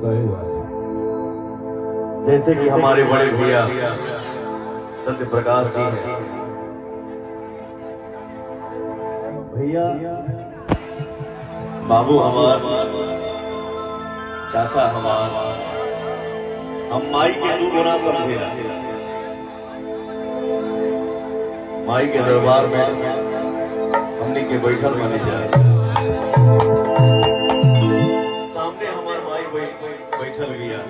सही बात। जैसे कि हमारे बड़े भैया सत्य प्रकाश जी हैं, भैया बाबू हमार, चाचा हमार, हम माई के दू गुना समझे। माई के दरबार में हमने के बैठल माने जाए, सामने हमार माई बैठल गया,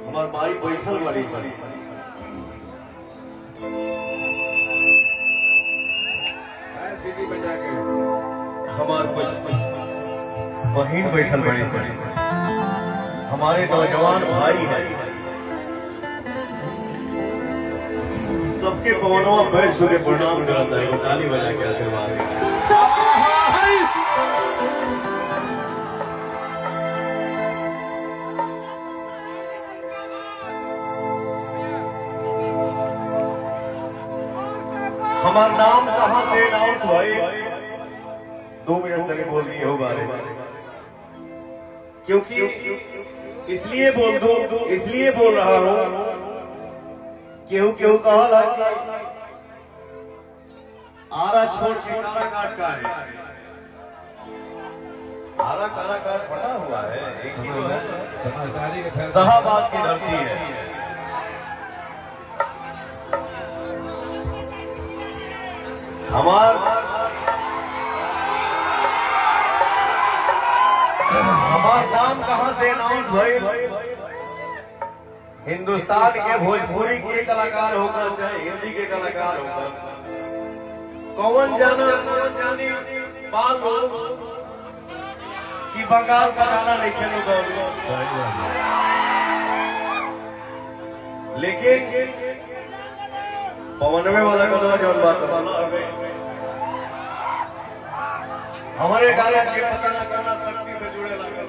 हमार माई बैठल वाली सरी सिटी बजा के हमार कुछ बहन बैठल बड़ी सरी, हमारे नौजवान भाई हैं, सबके पवनों पैर छू के प्रणाम करता है, वो ताली बजा के आशीर्वाद देता है। हमारा नाम कहां से अनाउंस भाई 2 मिनट तक बोल दिए हो बारे, क्योंकि इसलिए बोल रहा हूं, केहू कहा आरा छोड़ के कारा काट का है, आरा कारा काट बना हुआ है, एक ही तो है, शाहबाद की धरती है। हमार नाम कहां से अनाउंस भाई, हिंदुस्तान के भोजपुरी के कलाकार होकर चाहे हिंदी के कलाकार होकर, कौन जानी बाल लोग कि बंगाल का गाना नहीं खेलो गौरव, लेकिन पवनवे वाला को नौजवान बात हमारे गाने के पता न करना शक्ति से जुड़े लगे।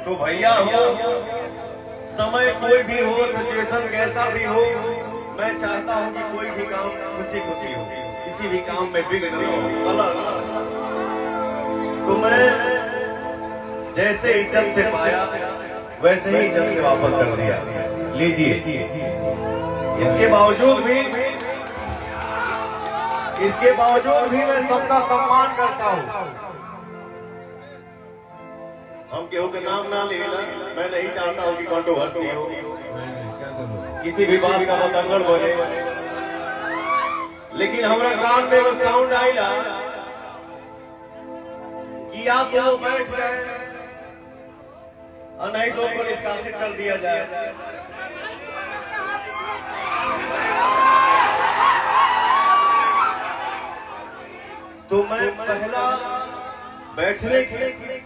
तो भैया हो, समय कोई भी हो, सिचुएशन कैसा भी हो, मैं चाहता हूं कि कोई भी काम खुशी हो, किसी भी काम में विघ्न न हो। तो मैं जैसे इज्जत से पाया वैसे ही इज्जत से वापस कर दिया। लीजिए, इसके बावजूद भी मैं सबका सम्मान करता हूं। हम केहू के नाम ना लेना, मैं नहीं चाहता हूं कि कंट्रोवर्सी हो, किसी भी बात का मतंगड़ बने, लेकिन हमारा कान में वो साउंड आईला कि या तो बैठ जाए और नहीं तो को निष्कासित कर दिया जाए। तो मैं पहला बैठने की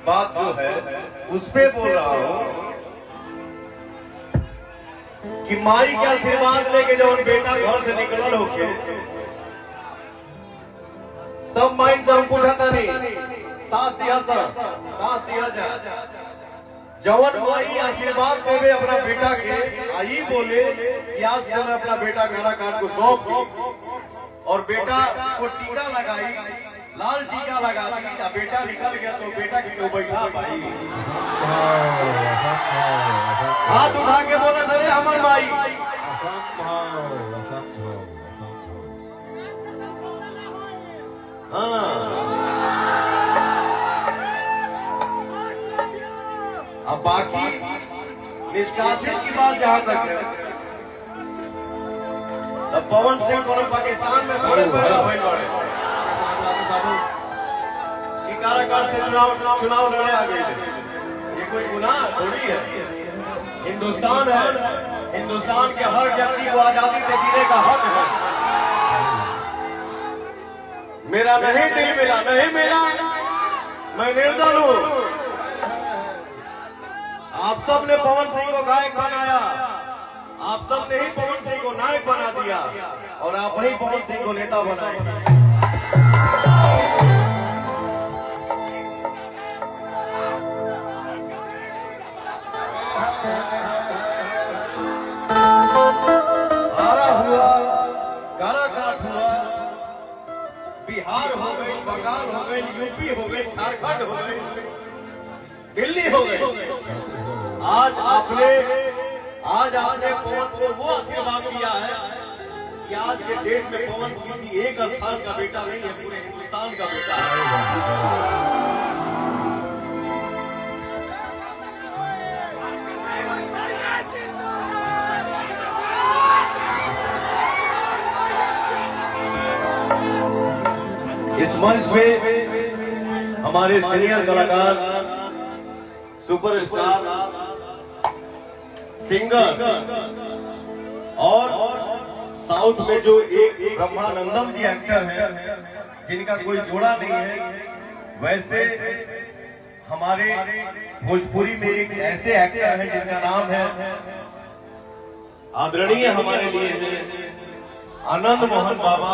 बात जो है उस पे बोल रहा हूं कि माई के आशीर्वाद लेके जब बेटा घर से निकलल होके, सब माइंड से हम पूछा था नहीं, साथ दिया जा जवन माई आशीर्वाद देवे अपना बेटा के, आई बोले कि आज से मैं अपना बेटा कारा काट को सौंप दी और बेटा को टीका लगाई, लाल टीका लगा दी, या बेटा निकल गया तो बेटा की क्यों बैठा भाई, हाथ उठा के बोला अरे हमर भाई। हाँ, अब बाकी निष्कासित की बात जहां तक है, तब पवन सिंह को पाकिस्तान में बड़े पैदा हुए कि काराकाट से चुनाव लड़े आ गए। ये कोई गुनाह थोड़ी है, हिंदुस्तान है, हिंदुस्तान के हर व्यक्ति को आजादी से जीने का हक है। मेरा नहीं दिल मिला, मैं निर्दल हूं। आप सब ने पवन सिंह को गायक बनाया, आप सब ने ही पवन सिंह को नायक बना दिया और आप ही पवन सिंह को नेता बनाए। आरा हुआ, काराकाट हुआ, बिहार हो गई, बंगाल हो गई, यूपी हो गई, झारखंड हो गई, दिल्ली गए। आज आपने पवन को वो आशीर्वाद दिया है कि आज के डेट में पवन किसी एक स्थान का बेटा नहीं है, पूरे हिंदुस्तान का बेटा है। इस मंच पे हमारे सीनियर कलाकार, सुपरस्टार सिंगर और साउथ में जो एक ब्रह्मानंदम जी एक्टर हैं, जिनका कोई जोड़ा नहीं है, वैसे हमारे भोजपुरी में एक ऐसे एक्टर हैं जिनका नाम है, आदरणीय हमारे लिए है आनंद मोहन बाबा,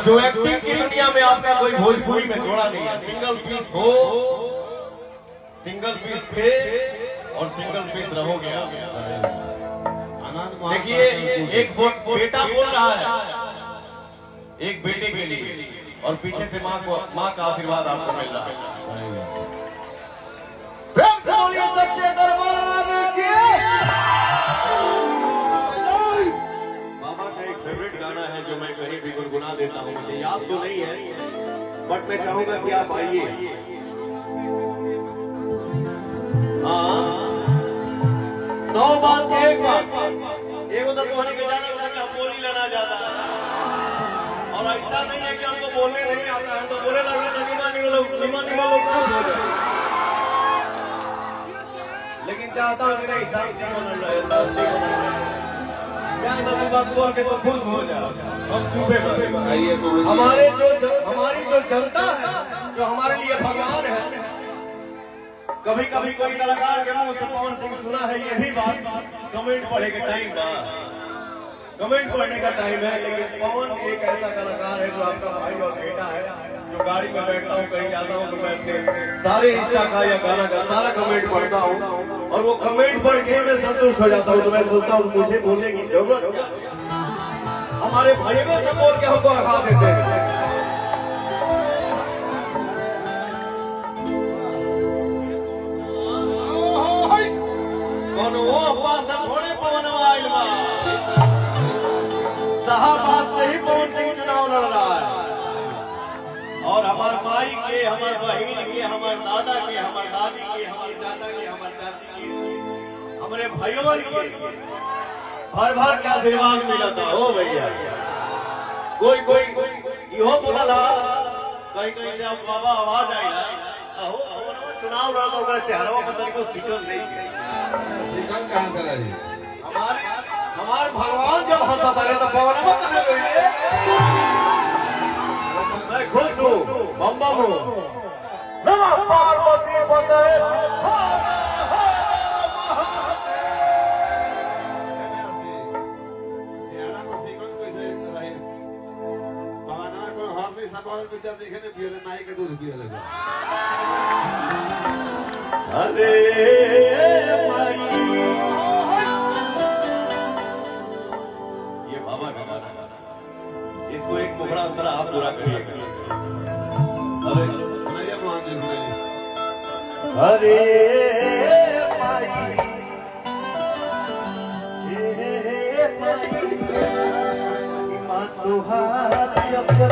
जो एक्टिंग की दुनिया में आपका कोई भोजपुरी में जोड़ा नहीं है। सिंगल पीस हो, सिंगल पीस थे और सिंगल पीस रहोगे। देखिए, एक बेटा बोल रहा है एक बेटे के लिए, और पीछे से माँ का आशीर्वाद आपको मिल रहा है। प्रेम से बोलिए सच्चे दरबार की। फेवरेट गाना है जो मैं कहीं भी गुनगुना देता हूँ, मुझे याद तो नहीं है, बट मैं चाहूंगा कि आप आइए। हाँ, 100 बात की एक बात, एक उधर तो होने के जाने कि हम बोली लेना जाता है, और ऐसा नहीं है कि हमको बोलने नहीं आता है, तो बोले लगा तो निमा लोग चुप हो जाए। लेकिन चाहता हूँ कि हिसाब नहीं बना रहे, सब ठीक बना रहे, बात बोल के तो खुश हो जाओ, हम चुपे हमारी जो जनता है, जो हमारे लिए भगवान है। कभी कभी कोई कलाकार के मुंह से पवन सिंह सुना है, ये भी बात कमेंट पढ़ने के टाइम का, कमेंट पढ़ने का टाइम है। लेकिन पवन एक ऐसा कलाकार है जो आपका भाई और बेटा है, जो गाड़ी में बैठता हूँ, कहीं जाता हूँ, तो मैं अपने सारे इंस्टा का या गाना का सारा कमेंट पढ़ता हूँ, और वो कमेंट पढ़ के मैं संतुष्ट हो जाता हूँ। तो मैं सोचता हूँ मुझे बोलने की जरूरत क्या, हमारे भाई में सब बोल के हमको आखा देते हैं। थोड़े पवन आयल साहबाद से ही पवन सिंह चुनाव लड़ रहा है, और हमारे माई के, हमारे बहन के, हमारे दादा के, हमारे दादी के, हमारे चाचा के, हमारे चाची के, हमारे भाइयों के भर भर क्या आशीर्वाद मिला था। हो भैया, कोई इहो बोला कहीं से आप बाबा आवाज आई चुनाव लड़ा तो चेहरा पता नहीं को सीकल नहीं, सीकल कहाँ से रही? हमारे भगवान जब हंसा रहे तो पवन कहाँ गए? मैं खुश हूँ, बम बम हूँ। नमः पार्वती पते अरे ये बाबा का गाना, इसको एक मुखड़ा अंतर आप पूरा करिएगा। अरे सुनाइए मान जी, सुनाइए। अरे माँ तुहारी अपना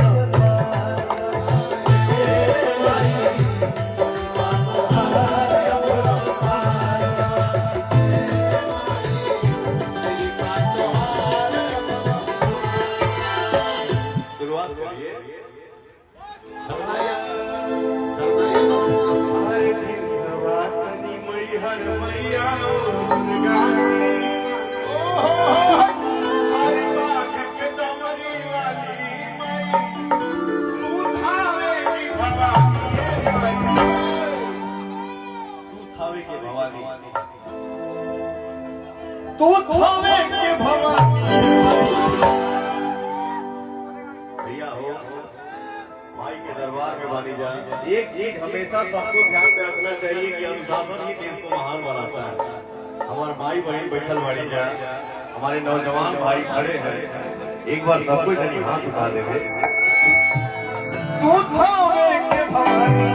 तू थावे के भवानी भैया हो, माई के दरबार में बानी जा। एक चीज हमेशा सबको ध्यान में रखना चाहिए कि अनुशासन ही देश को महान बनाता है। हमारे भाई बहन बैठल बानी जा, हमारे नौजवान भाई खड़े हैं, एक बार सबको जनी हाथ उठा देवे। तू थावे के भवानी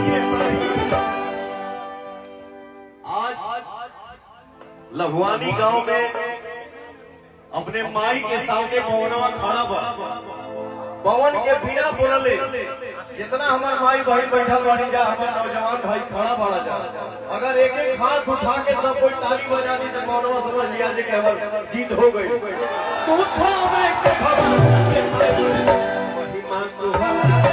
लहुआनी गांव में अपने माई के सामने पवनवा खड़ा बा। पवन के बिना बोलले जितना हमार माई बहन बैठल बाड़ी जा, हमार नौजवान भाई खड़ा बाड़ा जा, अगर एक एक हाथ उठा के सब कोई ताली बजा दी तो पवनवा समझ लिया जे कि हमार जीत हो गई। तू थामे के महिमा तुम्हारा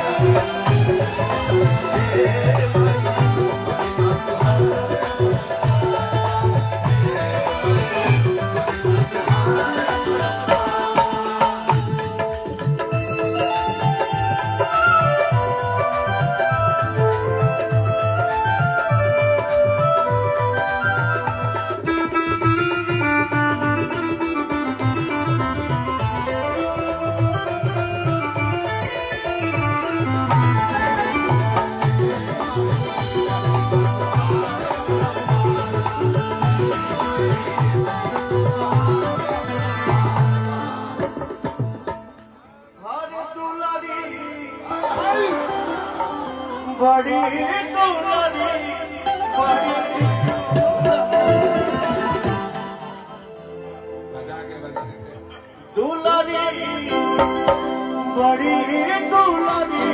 बड़ी दुलारी बजा के बजा के दुलारी बड़ी दुलारी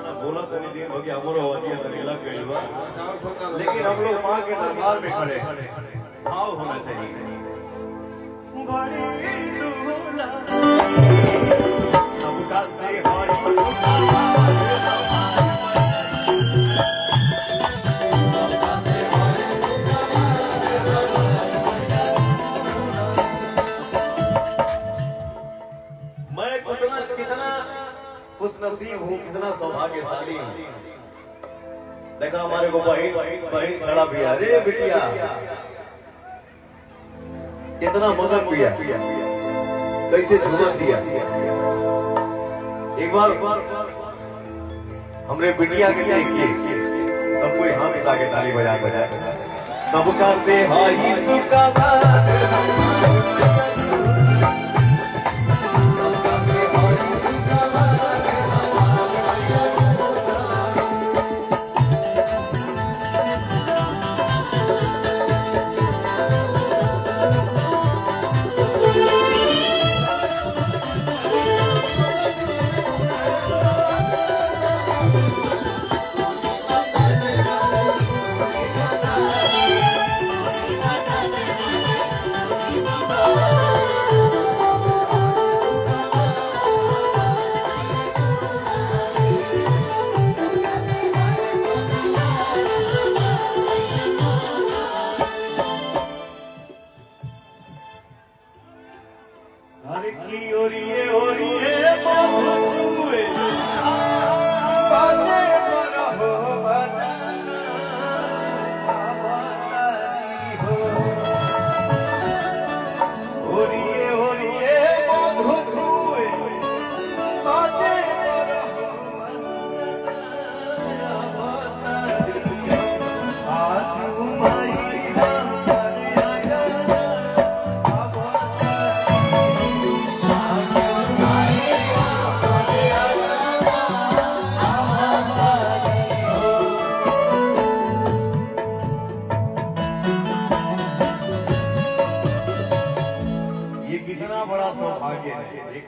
ना बोला तनी दिन हो गया, हमरो आवाजिया तनी लग गइल बा, और सुंदर लेकिन हम लोग मां के दरबार में खड़े भाव होना चाहिए। बड़ी दुलारी सबका से खुश नसीब हूँ, कितना सौभाग्यशाली हूँ। देखा हमारे को बहन खड़ा भी, अरे बिटिया कितना मगन पिया, कैसे झूमत दिया। एक बार हमरे बिटिया के देख के सब कोई हाँ मिला के ताली बजा सबका से हाई सुखा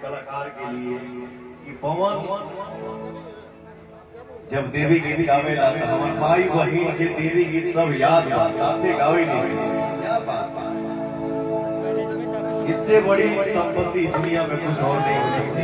कलाकार के लिए कि पवन जब देवी गीत गावे ला तो हमार माई बहन के देवी गीत सब याद बा, साथे गावे नहीं। क्या बात, इससे बड़ी संपत्ति दुनिया में कुछ और नहीं हो सकती।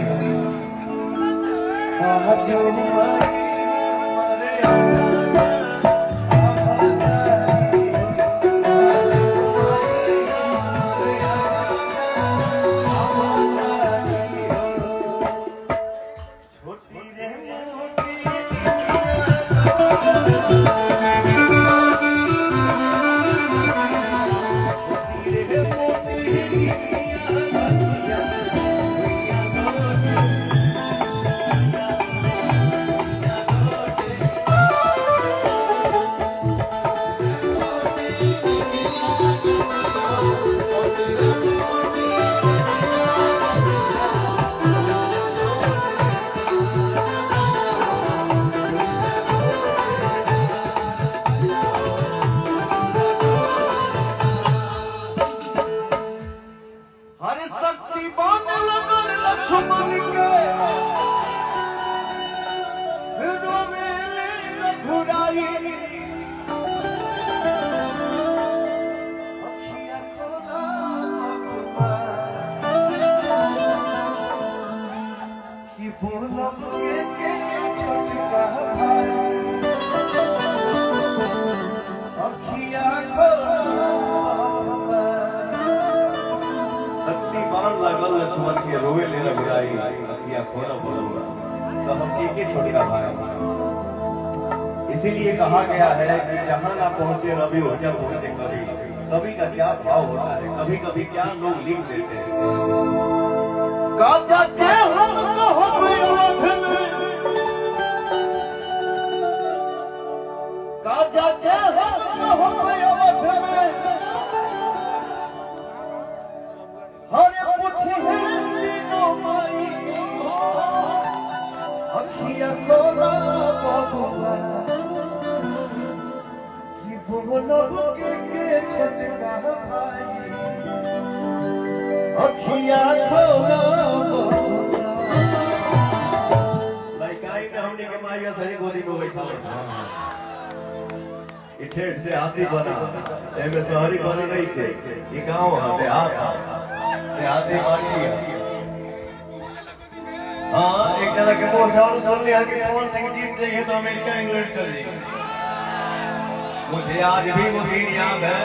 माई अखियां खोला बबुआ कि बोलब के छोटका भाई अखियां खोला बबुआ शक्तिमान लागल लक्ष्मण के रोवे ले रघुराई अखियां खोला बबुआ कहम के छोटका भाई। इसीलिए कहा गया है कि जहां ना पहुंचे रवि हो जा पहुंचे कवि। कवि का क्या भाव होता है, कभी कभी क्या लोग लिख देते हैं काजा के हमको हो अवध में काजा के हमको हो अवध में हरे पूछे तीनों माई अखियां खोला बबुआ बोलब के छोटका भाई अखियां खोला लइकाई में हमने के माईया सही गोदी में बैठा ये ठेठ से हाथी बना एमे शहरी बनी नहीं थे ये गांव है देहाती माटी है। हाँ एक जना के मुंह से और सुन लिया कि पवन सिंह जीत जाएंगे तो अमेरिका इंग्लैंड चल जाएंगे। मुझे आज भी वो दिन याद है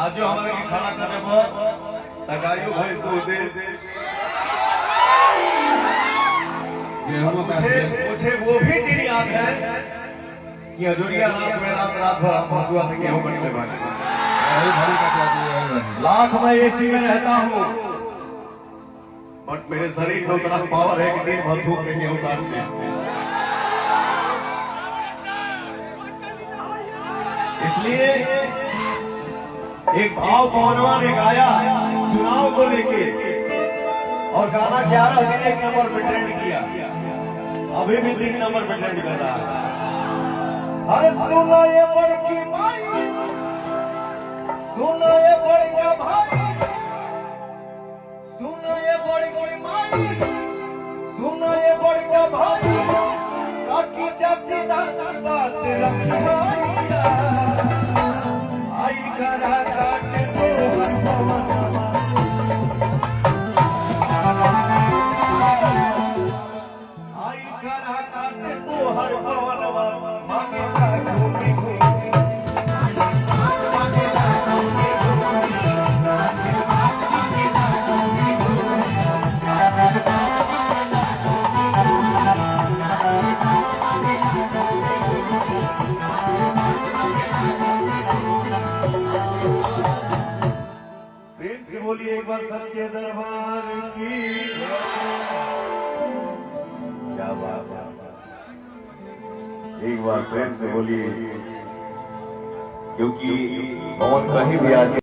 आज जो हमारे की खड़ा करने पर तकायु भैंस दूध दे मुझे वो भी दिन याद है कि अजूरिया रात में रात भर हंसुआ से गेहूं बनने वाले लाख में एसी में रहता हूँ बट मेरे शरीर में उतना पावर है कि दिन भर धूप में गेहूं काटते हैं। इसलिए एक भाव पवनवा ने गाया चुनाव को लेके और गाना 11 दिन 1 नंबर पे ट्रेंड किया अभी भी 3 नंबर पे ट्रेंड कर रहा है। अरे सुना ये बड़की माई सुना ये बड़का भाई सुना ये बड़की माई सुना ये बड़का भाई काकी चाची दादी बात रखी माईया आई करा काटे तोहर पवनवा आई करा काटे तोहर पवनवा मांगे का घूमी घूमी मांगे का घूमी घूमी प्रेम से बोलिए एक बार सच्चे दरबार की क्या बात है। एक बार प्रेम से बोलिए क्योंकि पवन कहीं भी आके